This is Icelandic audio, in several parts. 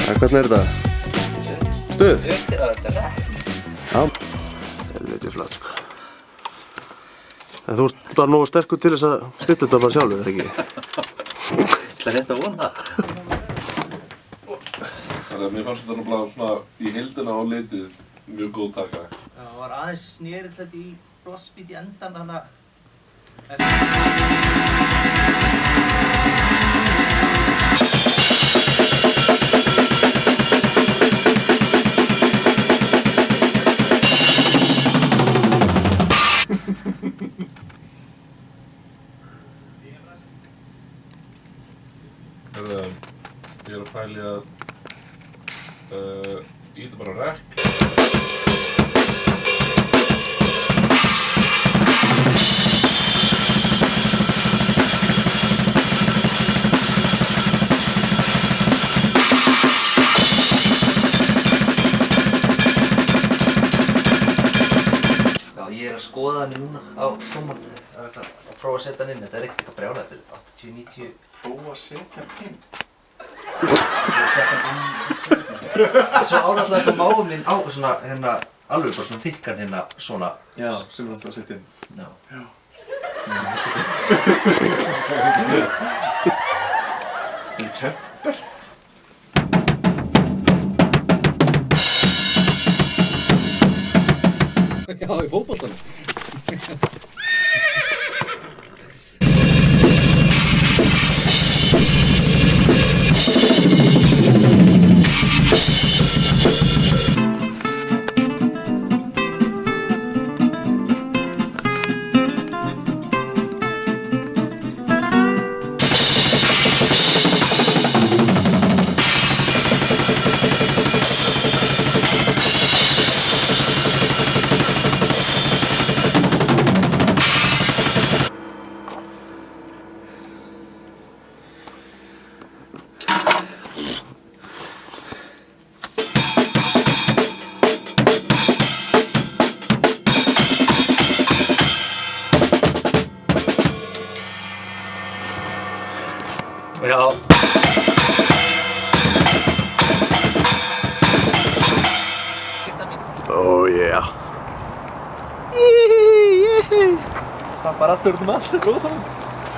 Hvernig er þetta? Stuð? Þetta er rætt. Já. Helviti flott sko. En þú ert bara nógu sterkur til þess að stilla þetta bara sjálfur, eða ekki? Það er rétt að vona það. Þannig að mér fannst þetta náttúrulega svona í heildina á litið mjög góð taka. Já, það var aðeins snérillegt í blossbít í endan, þannig að... Ég er að pæli að íta bara rekk. Já, ég er að skoða hann núna á tóman. Að prófa að setja hann inn, þetta er ekkert eitthvað brjálægt, þetta er 80-90... Prófa að setja hann inn? Svo ánáttúrulega eitthvað máum minn á svona, hérna, alveg bara svona þykkan hérna, svona... Já, sem er alltaf að setja inn. Já. Já. En kemper? Já, í fótboltanum. Já. Oh yeah. Paparazzi út um allt, góð það.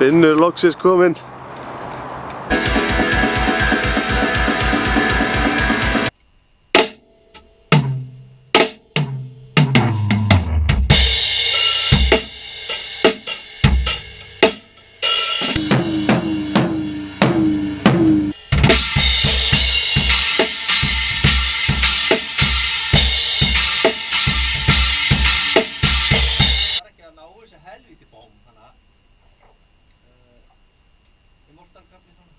Finnur loksins kominn. Helvíti bóm, þannig að ég mortar gafli svona.